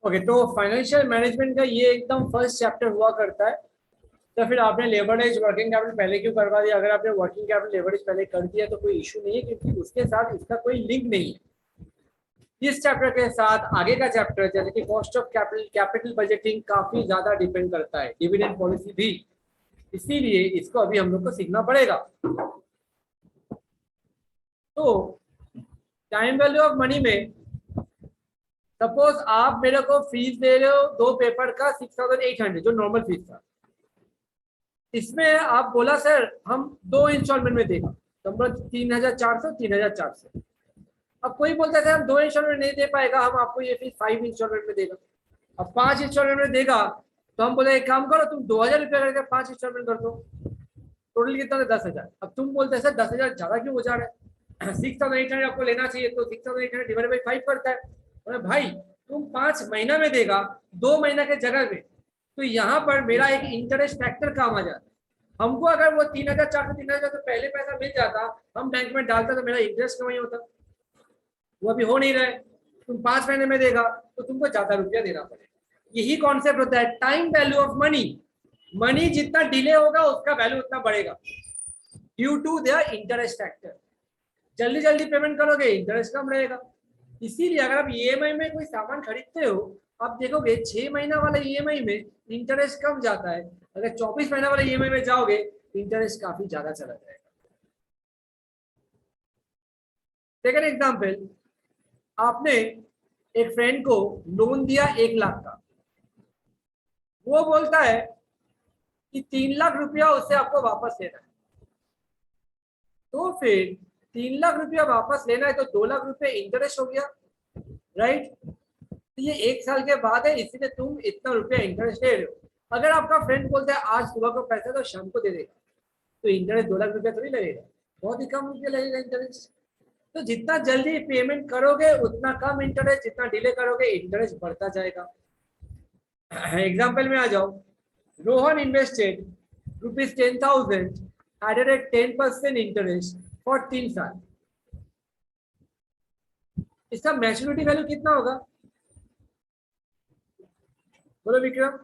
Okay, तो financial management का ये एकदम फर्स्ट चैप्टर हुआ करता है। तो फिर आपने लेवरेज वर्किंग कैपिटल पहले क्यों करवा दिया? अगर आपने वर्किंग कैपिटल लेवरेज पहले कर दिया तो कोई इशू नहीं है, क्योंकि उसके साथ इसका कोई लिंक नहीं है। इस चैप्टर के साथ आगे का चैप्टर जैसे कि cost of capital, capital budgeting काफी ज्यादा डिपेंड करता है, डिविडेंड पॉलिसी भी। इसीलिए इसको अभी हम लोग को सीखना पड़ेगा। तो टाइम वैल्यू ऑफ मनी में सपोज आप मेरे को फीस दे रहे हो दो पेपर का 6800, जो नॉर्मल फीस था। इसमें आप बोला सर हम दो इंस्टॉलमेंट में देगा, तो 3400 3400। अब कोई बोलता है सर हम दो इंस्टॉलमेंट नहीं दे पाएगा, हम आपको ये फीस 5 इंस्टॉलमेंट में देगा। अब 5 इंस्टॉलमेंट में देगा तो हम बोले एक काम करो, तुम 2000 रुपया करके 5 इंस्टॉलमेंट कर दो, टोटल कितना था 10,000। अब तुम बोलते हैं सर 10,000 ज्यादा क्यों हो जा रहा है, 6800 आपको लेना चाहिए, तो 6800 डिवाइड बाई 5 करता है। अरे भाई तुम 5 महीना में देगा 2 महीना के जगह में, तो यहाँ पर मेरा एक इंटरेस्ट फैक्टर काम आ जाता है। हमको अगर वो 3,400 3,000 तो पहले पैसा मिल जाता, हम बैंक में डालता तो मेरा इंटरेस्ट कमाई होता। वो अभी हो नहीं रहा है। तुम 5 महीने में देगा तो तुमको ज्यादा रुपया देना पड़ेगा। यही कॉन्सेप्ट होता है time value of money. Money जितना डिले होगा उसका वैल्यू उतना बढ़ेगा due to their interest factor. जल्दी जल्दी पेमेंट करोगे इंटरेस्ट कम रहेगा। इसीलिए अगर आप ईएमआई में कोई सामान खरीदते हो, आप देखोगे 6 महीना वाले ईएमआई में इंटरेस्ट कम जाता है, अगर 24 महीना वाले ईएमआई में जाओगे इंटरेस्ट काफी ज्यादा चला जाएगा। सेकंड एग्जांपल, आपने एक फ्रेंड को लोन दिया 1 लाख का, वो बोलता है कि 3 लाख रुपया उससे आपको वापस लेना है। तो फिर 3 लाख रुपया वापस लेना है तो 2 लाख रुपये इंटरेस्ट हो गया, राइट? तो ये 1 साल के बाद है, इसीलिए तुम इतना रुपया इंटरेस्ट ले रहे हो। अगर आपका फ्रेंड बोलता है आज सुबह को पैसा तो शाम को दे देगा, तो इंटरेस्ट 2 लाख रुपया थोड़ी लगेगा, बहुत ही कम रुपया लगेगा इंटरेस्ट। तो जितना जल्दी पेमेंट करोगे उतना कम इंटरेस्ट, जितना डिले करोगे इंटरेस्ट बढ़ता जाएगा। एग्जाम्पल में आ जाओ, Rohan invested ₹10,000 at a rate 10% interest for 3 साल। इसका मैच्योरिटी वैल्यू कितना होगा? बोलो विक्रम,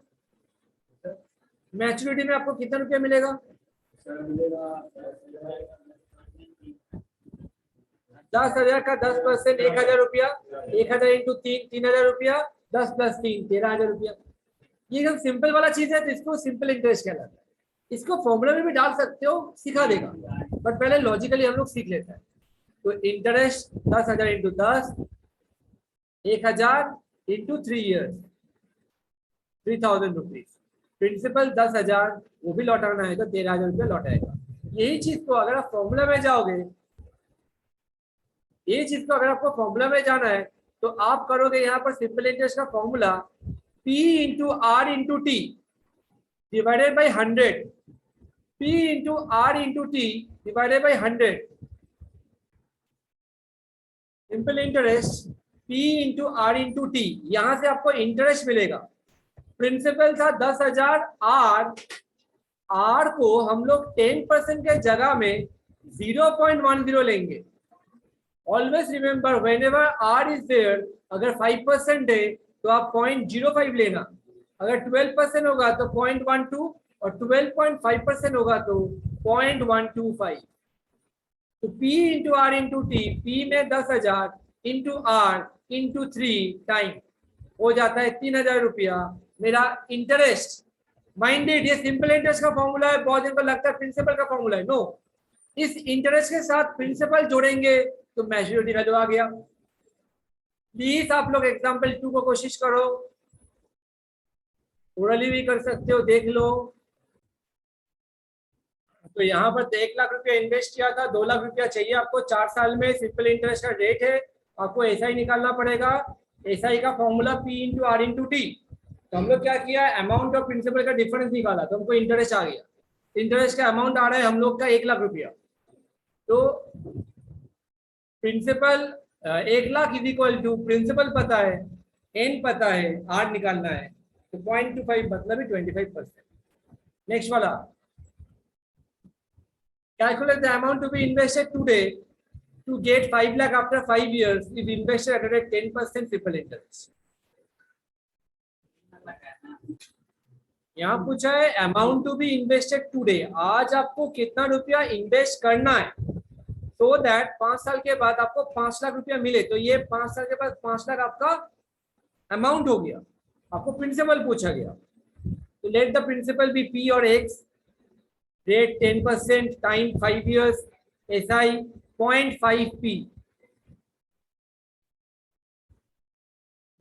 मैच्योरिटी में आपको कितना रुपया मिलेगा? सर मिलेगा 10,000 का 10%, 1,000 रुपया, 1,000 इंटू 3, 3,000 रुपया, 10 + 3 13,000 रुपया। ये एकदम सिंपल वाला चीज है, तो इसको सिंपल इंटरेस्ट कहलाता है। इसको फॉर्मूला में भी डाल सकते हो, सिखा देगा, बट पहले लॉजिकली हम लोग सीख लेते हैं। तो interest 10,000 into 10, 1,000 into 3 years, 3,000 rupees. Principal 10,000, वो भी लौटाना है तो 13,000 रुपया लौटाएगा। यही चीज को अगर आप फॉर्मूला में जाओगे, ये चीज को अगर आपको फॉर्मूला में जाना है तो आप करोगे यहाँ पर सिंपल इंटरेस्ट का formula P into R into T divided by 100, P into R into T divided by 100। Simple interest P into R into T, यहां से आपको इंटरेस्ट मिलेगा। प्रिंसिपल था 10,000, आर को हम लोग 10% के जगह में 0.10 लेंगे। Always remember whenever R is there, अगर 5% है तो आप 0.05 लेना, अगर 12% होगा तो 0.12 और 12.5% होगा तो 0.125। तो P into R into T, P में 10,000 इंटू आर इंटू 3 टाइम हो जाता है 3,000 रुपया मेरा इंटरेस्ट। माइंडेड, ये सिंपल इंटरेस्ट का फॉर्मूला है, बहुत जन को लगता है प्रिंसिपल का फॉर्मूला है। नो, इस इंटरेस्ट के साथ प्रिंसिपल जोड़ेंगे तो मैच्योरिटी वैल्यू आ गया। प्लीज आप लोग एग्जांपल 2 को कोशिश करो, ओरली भी कर सकते हो, देख लो। तो यहाँ पर 1 लाख रुपया इन्वेस्ट किया था, 2 लाख रुपया चाहिए आपको 4 साल में, सिंपल इंटरेस्ट का रेट है, आपको एसआई निकालना पड़ेगा। एसआई का formula P into R into T. तो हम लोग क्या किया, अमाउंट और प्रिंसिपल का डिफरेंस निकाला तो हमको इंटरेस्ट आ गया। इंटरेस्ट का अमाउंट आ रहा है हम लोग का 1 लाख रुपया, तो principal 1 lakh is equal to, principal पता है, एन पता है, आर निकालना है, तो 0.25 मतलब 25%। नेक्स्ट वाला, calculate the amount to be invested today to get 5 lakh after 5 years if invested at a 10% simple interest। यहाँ पूछा है amount to be invested today, आज आपको कितना रुपया इन्वेस्ट करना है so दैट 5 साल के बाद आपको 5 लाख रुपया मिले। तो ये 5 साल के बाद 5 लाख आपका अमाउंट हो गया, आपको प्रिंसिपल पूछा गया। तो let the principal be p और x, rate 10% time 5 years, SI 0.5p।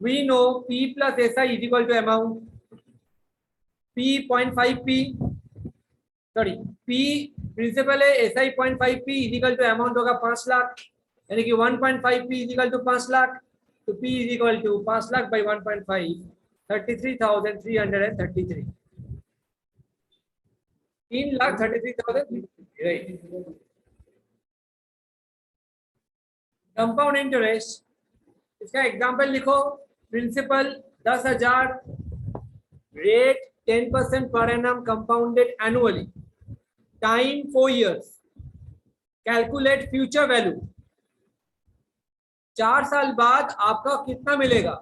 We know P plus SI is equal to amount. P 0.5p, sorry P principal है, SI 0.5p is equal to amount होगा 5 लाख, यानी कि 1.5p is equal to 5 lakh. तो P is equal to 5 lakh by 1.5, 33,333, 3,33,000, right. Compound interest, इसका example लिखो। Principal 10,000, rate 10% per annum compounded annually, time 4 years, calculate future value, 4 साल बाद आपका कितना मिलेगा।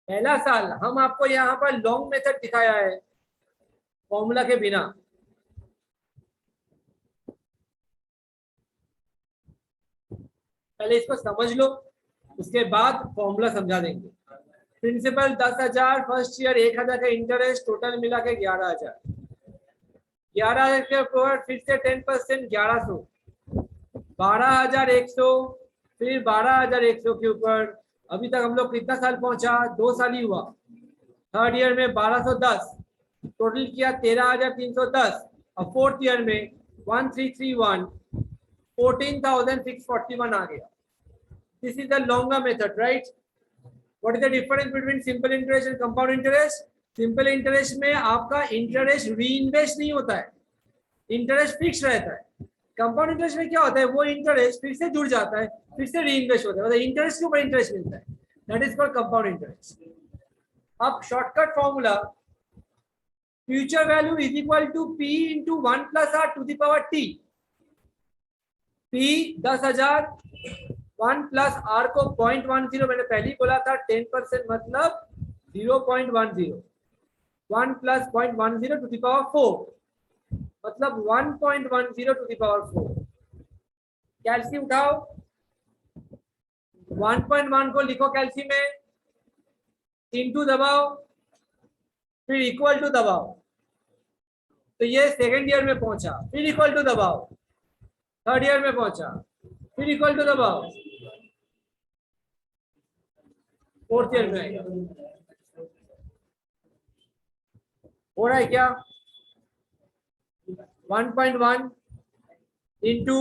पहला साल हम आपको यहाँ पर लॉन्ग मेथड दिखाया है फॉर्मूला के बिना। पहले इसको समझ लो, उसके बाद फॉर्मूला समझा देंगे। प्रिंसिपल 10,000, फर्स्ट ईयर 1,000 का इंटरेस्ट, टोटल मिला के 11,000, 11,000 के ऊपर फिर से 10% 1,100, 12,100, फिर 12,100 के ऊपर। अभी तक हम लोग कितना साल पहुंचा, 2 साल ही हुआ। थर्ड ईयर में 1,210, टोटल किया 13,310, और फोर्थ ईयर में 1,331, 14,641 आ गया। This is the longer method, right. What is the difference between simple interest and compound interest? Simple interest में आपका इंटरेस्ट रीइन्वेस्ट नहीं होता है, इंटरेस्ट फिक्स रहता है। कंपाउंड इंटरेस्ट में क्या होता है, वो इंटरेस्ट फिर से जुड़ जाता है, फिर से रीइन्वेस्ट होता है, मतलब इंटरेस्ट के ऊपर इंटरेस्ट मिलता है, that is called compound interest. अब shortcut formula, future value is equal to P into 1 plus R to the power T। P 10,000, 1 plus R को 0.10, मैंने पहले ही बोला था 10% मतलब 0.10, 1 प्लस 0.10 टू द पावर 4 मतलब 1.10 टू द पावर 4। कैल्सी उठाओ, 1.1 को लिखो कैल्सी में, इनटू दबाओ, फिर इक्वल टू दबाओ, तो ये सेकेंड ईयर में पहुंचा, फिर इक्वल टू दबाओ, थर्ड ईयर में पहुंचा, फिर इक्वल टू दबाओ, फोर्थ ईयर में आएगा। हो रहा है क्या? 1.1 into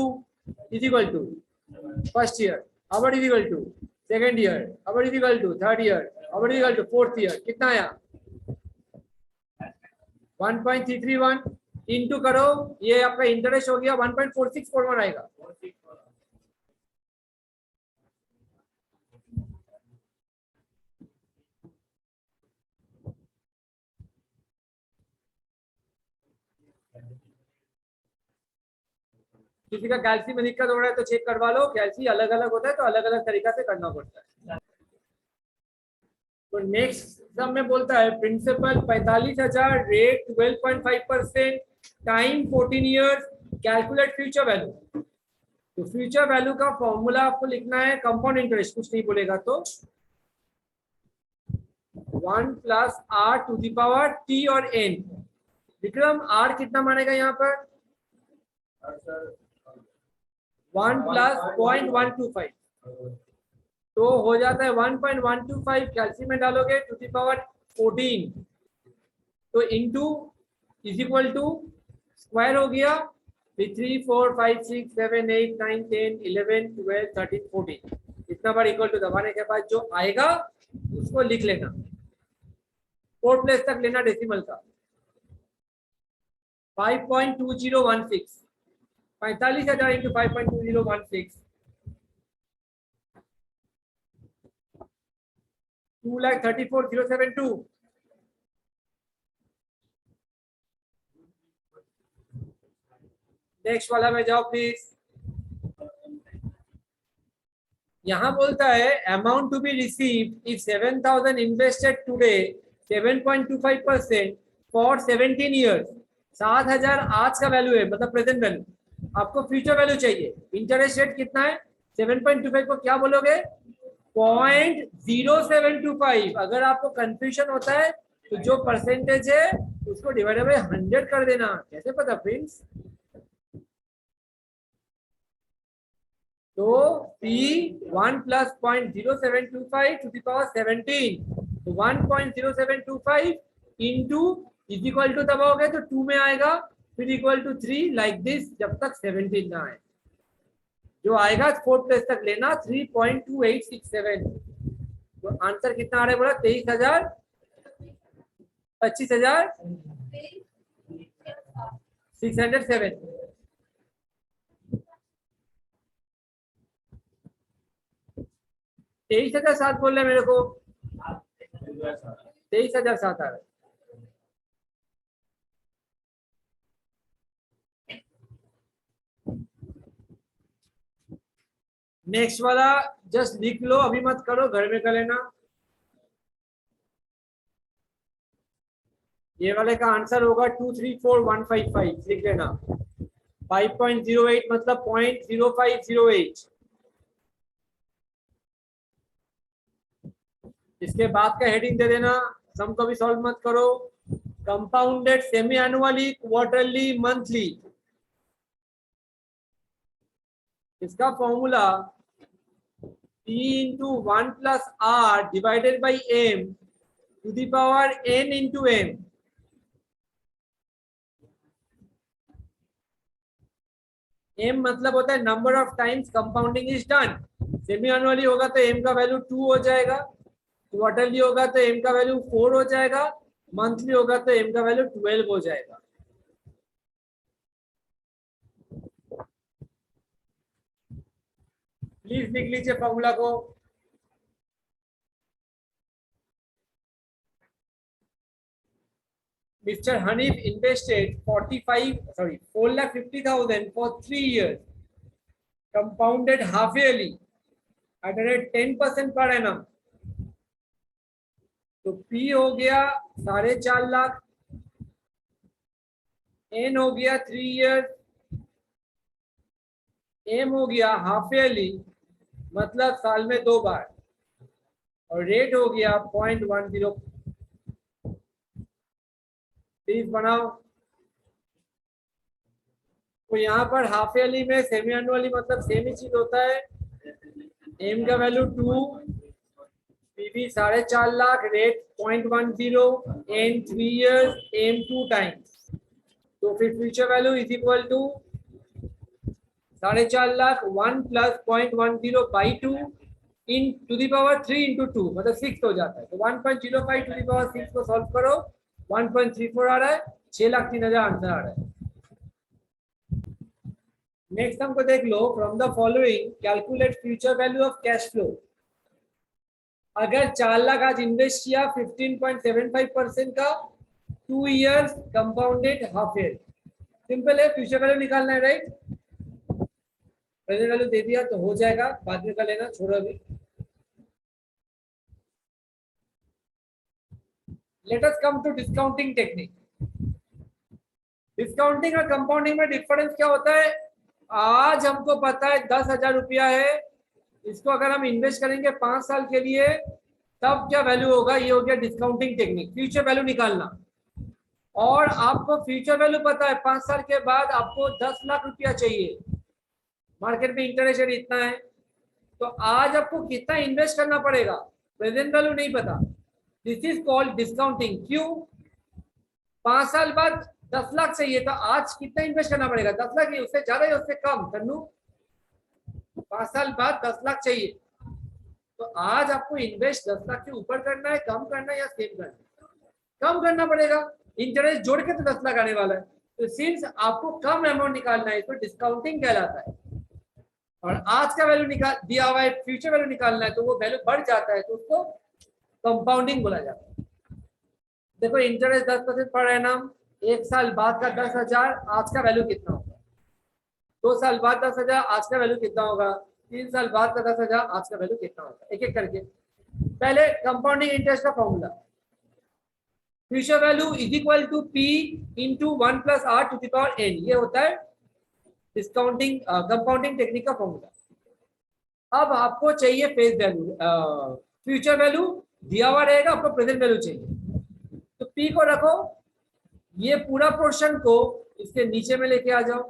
is equal to first year, अब is equal to second year, अब is equal to third year, अब is equal to fourth year। कितना आया? 1.331 इंटू करो, ये आपका इंटरेस्ट हो गया 1.4641 आएगा। किसी का कैल्सी में दिक्कत हो रहा है तो चेक करवा लो, कैल्सी अलग अलग होता है तो अलग अलग तरीका से करना पड़ता है। तो नेक्स्ट सब में बोलता है principal 45,000, rate 12.5%, time 14 years, calculate future value. तो फ्यूचर वैल्यू का फॉर्मूला आपको लिखना है कंपाउंड इंटरेस्ट, कुछ नहीं बोलेगा तो 1 plus R to the power T और N। विक्रम R कितना मानेगा यहाँ पर? 1 प्लस 0.125, तो हो जाता है 1.125। कैल्सी में डालोगे टू द पावर 14, तो into is equal to square हो गया, फिर 3 4 5 6 7 8 9 10 11 12 13 14, इतना बार इक्वल टू दबाने के बाद जो आएगा उसको लिख लेना, 4 प्लेस तक लेना डेसिमल का। 5.2016, 45,000 इंटू 5.2016, 2,34,072। नेक्स्ट वाला में जाओ प्लीज। यहाँ बोलता है amount to be received if 7,000 invested today 7.25% for 17 years. 7,000 आज का वैल्यू है, मतलब प्रेजेंट वैल्यू। आपको फ्यूचर वैल्यू चाहिए। इंटरेस्ट रेट कितना है? 7.25 को क्या बोलोगे? 0.0725। अगर आपको कंफ्यूजन होता है तो जो परसेंटेज है उसको डिवाइडेड बाय 100 कर देना। कैसे पता फ्रेंड्स? तो P1 plus 0.0725 to the power 17, तो 1.0725 इंटू इज इक्वल टू दबाओगे तो 2 में आएगा, फिर इक्वल टू 3 लाइक दिस जब तक 17 ना आए। जो आएगा 4 प्लेस तक लेना 3.2867। तो आंसर कितना आ रहा है बोला? 23,000, 25,000 607। 23,007 बोल रहे मेरे को। 23,007 आ रहा है। नेक्स्ट वाला जस्ट लिख लो, अभी मत करो, घर में कर लेना। ये वाले का आंसर होगा 234,155। लिख लेना। 5.08 मतलब 0.0508। इसके बाद का हेडिंग दे देना। सम को भी सॉल्व मत करो। Compounded semi annually, quarterly, monthly. इसका formula P into 1 plus R divided by M to the power N into M। M मतलब होता है number of times compounding is done. Semi annually होगा तो M का वैल्यू 2 हो जाएगा, क्वार्टरली होगा तो M का वैल्यू 4 हो जाएगा, मंथली होगा तो M का वैल्यू 12 हो जाएगा। प्लीज लिख लीजिए फॉर्मूला को। Mr. Hanif invested 4,50,000 for 3 years, compounded half yearly at a rate 10% per annum। तो P हो गया 4.5 लाख, N हो गया 3 years, M हो गया हाफ ईयरली मतलब साल में 2 बार, और रेट हो गया 0.10। प्लीज बनाओ। तो यहाँ पर हाफ ईयरली में सेमी एनुअली मतलब सेम ही चीज होता है। एम का value 2, PV 4.5 lakh, rate 0.10, N 3 years, M 2 times. तो फिर future value is equal to 4.5 lakh 1 plus 0.10 by 2 in to the power 3 into 2 मतलब 6 हो जाता है। तो 1.05 टू दी पावर 6 को सॉल्व करो, 1.34 आ रहा है। 6,03,000 आंसर आ रहा है। नेक्स्ट हमको देख लो, from the following calculate future value of cash flow. अगर 4 लाख आज इन्वेस्ट किया 15.75% का, 2 years compounded half year. Simple है, फ्यूचर वैल्यू निकालना है, राइट? प्रेजेंट वैल्यू दे दिया तो हो जाएगा, बाद में कर लेना, छोड़ो अभी। Let us come to discounting technique. Discounting और कंपाउंडिंग में डिफरेंस क्या होता है? आज हमको पता है 10,000 रुपया है, इसको अगर हम इन्वेस्ट करेंगे 5 साल के लिए तब क्या वैल्यू होगा, ये हो गया डिस्काउंटिंग टेक्निक, फ्यूचर वैल्यू निकालना। और आपको फ्यूचर वैल्यू पता है 5 साल के बाद आपको 10 लाख रुपया चाहिए, मार्केट में इंटरेस्ट रेट इतना है, तो आज आपको कितना इन्वेस्ट करना पड़ेगा? प्रेजेंट वैल्यू नहीं पता, दिस इज कॉल्ड डिस्काउंटिंग। क्यों? 5 साल बाद 10 लाख चाहिए तो आज कितना इन्वेस्ट करना पड़ेगा? 10 लाख ही, उससे ज्यादा या उससे कम? तन्नू 5 साल बाद 10 लाख चाहिए, तो आज आपको इन्वेस्ट 10 लाख के ऊपर करना है, कम करना है या सेम करना है? कम करना पड़ेगा, इंटरेस्ट जोड़ के तो 10 लाख आने वाला है। तो सिंस आपको कम अमाउंट निकालना है, इसको डिस्काउंटिंग कहलाता है। और आज का वैल्यू निकाल दिया हुआ है, फ्यूचर वैल्यू निकालना है तो वो वैल्यू बढ़ जाता है, तो उसको कंपाउंडिंग बोला जाता है। देखो इंटरेस्ट 10% पर एनम, 1 साल बाद का 10,000, आज का वैल्यू कितना होगा? 2 साल बाद 10,000, आज का वैल्यू कितना होगा? 3 साल बाद का 10,000 आज का वैल्यू कितना होता है, एक एक करके। पहले कंपाउंडिंग इंटरेस्ट का formula, future value is equal to P into 1 plus R to the power N, ये होता है डिस्काउंटिंग कंपाउंडिंग टेक्निक का फॉर्मूला। अब आपको चाहिए फेस वैल्यू, फ्यूचर वैल्यू दिया हुआ रहेगा, आपको प्रेजेंट वैल्यू चाहिए। तो पी को रखो, ये पूरा पोर्शन को इसके नीचे में लेके आ जाओ।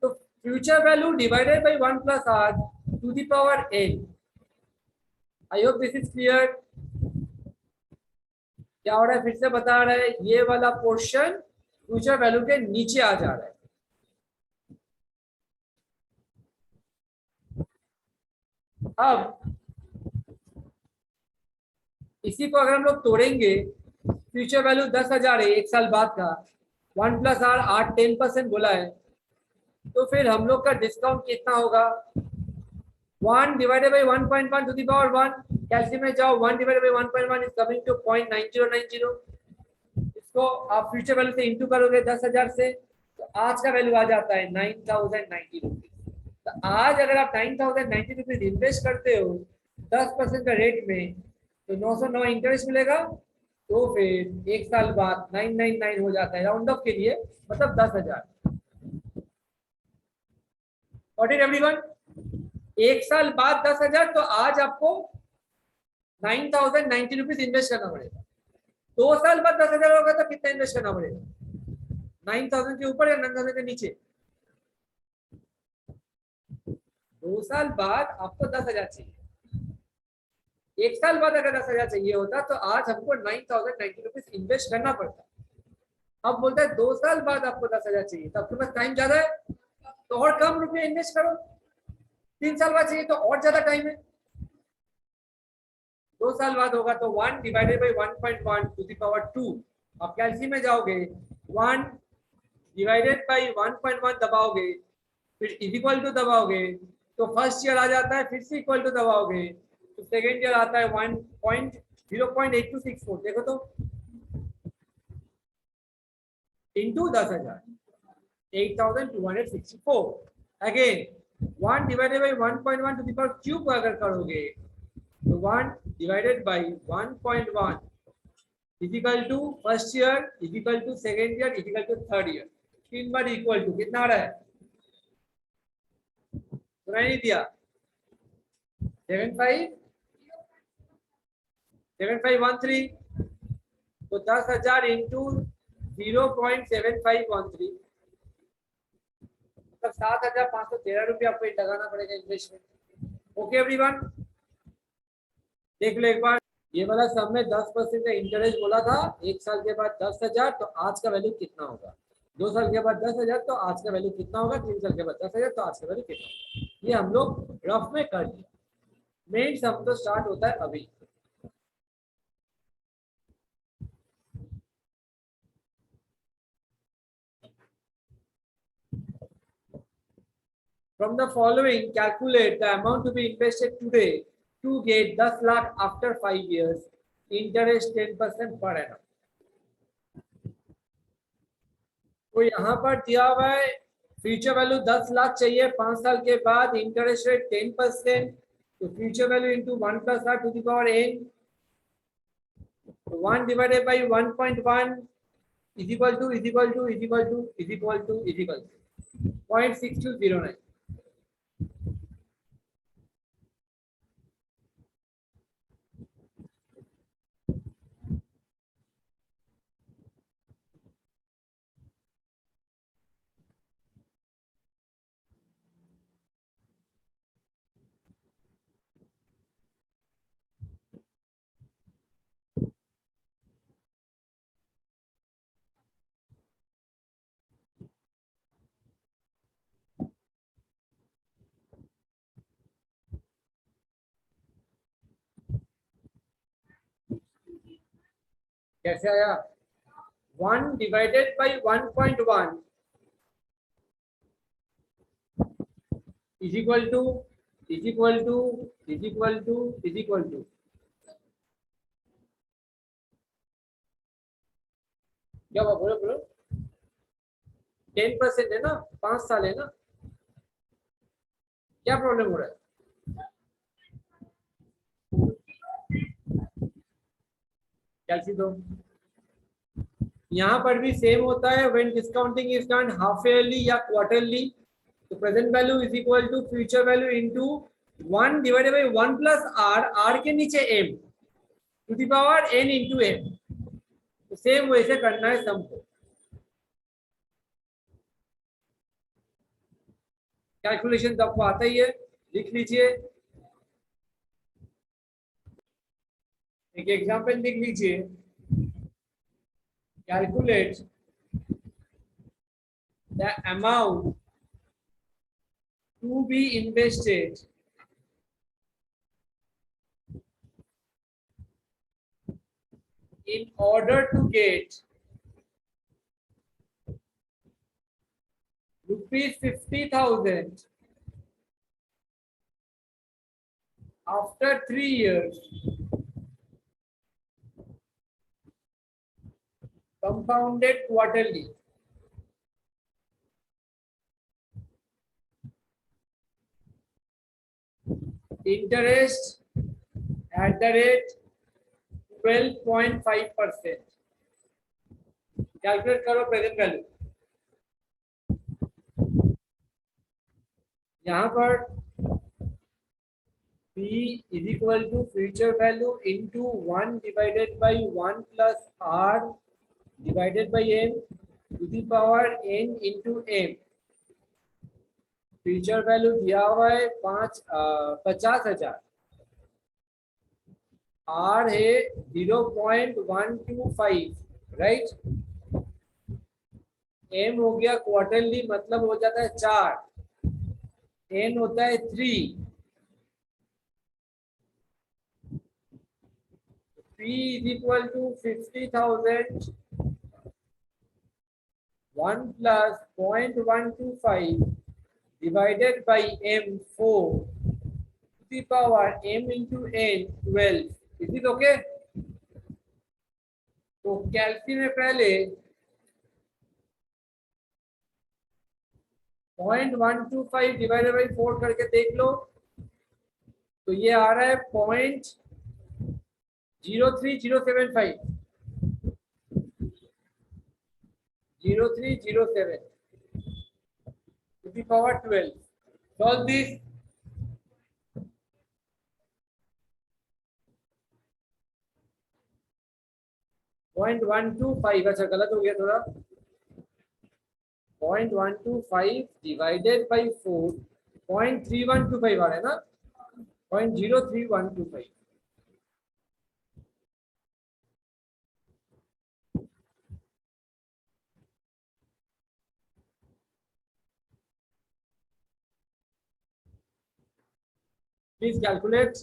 तो future value divided by 1 plus R to the power N. I hope this is clear. क्या हो रहा है, फिर से बता रहे हैं, ये वाला पोर्शन फ्यूचर वैल्यू के नीचे आ जा रहा है। अब इसी को अगर हम लोग तोड़ेंगे, फ्यूचर वैल्यू 10,000 है, एक साल बाद का, 1 प्लस आर 10% बोला है, तो फिर हम लोग का डिस्काउंट कितना होगा, 1 divided by 1.1 to the power 1, calculate में जाओ, 1 divided by 1.1 is coming to 0.9090। इसको आप फ्यूचर वैल्यू से इंटू करोगे 10,000 से, तो आज का वैल्यू आ जाता है 9,090 रुपीज। तो आज अगर आप 9,090 रुपीज इन्वेस्ट करते हो 10% का रेट में, तो 909 इंटरेस्ट मिलेगा। तो फिर एक साल बाद 999 हो जाता है, राउंड ऑफ के लिए, मतलब 10,000। और एवरीवन, एक साल बाद 10,000, तो आज आपको 9,090 रुपीज इन्वेस्ट करना पड़ेगा। 2 साल बाद 10,000 होगा तो कितना इन्वेस्ट करना पड़ेगा, 9,000 के ऊपर या 9,000 के नीचे। 2 साल बाद आपको 10,000 चाहिए, एक साल बाद अगर 10,000 चाहिए होता तो आज हमको 9,090 रुपीज इन्वेस्ट करना पड़ता। अब बोलता है 2 साल बाद आपको 10,000 चाहिए, तो आपके पास टाइम ज्यादा है, तो और कम रुपये इन्वेस्ट करो। 3 साल बाद चाहिए तो और ज्यादा टाइम है। 2 साल बाद होगा तो 1 divided by 1.1 to the power 2, आप कैलसी में जाओगे, 1 डिवाइडेड बाई 1.1 दबाओगे, फिर इज इक्वल टू दबाओगे, तो फर्स्ट ईयर आ जाता है, फिर से इक्वल टू दबाओगे तो सेकेंड ईयर आता है 0.8264, देखो तो, into 10,000, 8,264। Again 1 divided by 1.1 to the power cube अगर करोगे, तो 1 divided by 1.1 is equal to first year, is equal to second year, is equal to third year, 3 बार इक्वल टू कितना आ रहा है, सुनाई नहीं दिया, 7513। तो 10,000 इंटू 0.7513, मतलब 7,513 रुपये आपको लगाना पड़ेगा इन्वेस्टमेंट। ओके एवरीवन, देख लो एक बार, ये वाला सब में 10% का इंटरेस्ट बोला था, एक साल के बाद 10,000, तो आज का वैल्यू कितना होगा, 2 साल के बाद 10,000 तो आज का वैल्यू कितना होगा, 3 साल के बाद 10,000 तो आज का वैल्यू कितना होगा। ये हम लोग रफ में कर लिया, मेन सम तो स्टार्ट होता है अभी। From the following, calculate the amount to be invested today to get 10 lakh after 5 years, interest 10% per annum. तो यहाँ पर दिया हुआ है फ्यूचर वैल्यू 10 लाख चाहिए 5 साल के बाद, इंटरेस्ट रेट 10%, तो future value into 1 plus R to the power N, 1 divided by 1.1 is equal to 0.6209। कैसे आया, 1 divided by 1.1 is equal to क्या हुआ, बोलो बोलो, 10% है ना, 5 साल है ना, क्या प्रॉब्लम हो रहा है? कैलसी दो। यहाँ पर भी सेम होता है, when discounting is done half yearly या क्वार्टरली, तो present value is equal to future value into 1 divided by 1 plus R, R के नीचे M to the power N into M. तो सेम वैसे करना है सम को। कैलकुलेशन आपको आता ही है, लिख लीजिए। एक एग्जांपल लिख लीजिए। Calculate the amount to be invested in order to get rupees 50,000 after 3 years, compounded quarterly. Interest at the rate 12.5%. Calculate करो प्रेजेंट वैल्यू। यहाँ पर P is equal to future value into 1 divided by 1 plus R divided by M to the power N into M। Future value दिया हुआ है 50,000, are है 0.125, right. M हो गया quarterly, मतलब हो जाता है 4, एन होता है 3, P is equal to 50,000 1 plus 0.125 divided by M 4 to the power M into N 12। Is it okay? तो कैल्सी में पहले 0.125 डिवाइडेड बाई 4 करके देख लो, तो ये आ रहा है 0.03075, 0307 to the power 12। Solve this। 0.125, अच्छा गलत हो गया थोड़ा, 0.125 डिवाइडेड बाई 4, 0.3125 आ रहा है ना, 0.03125। Please calculate।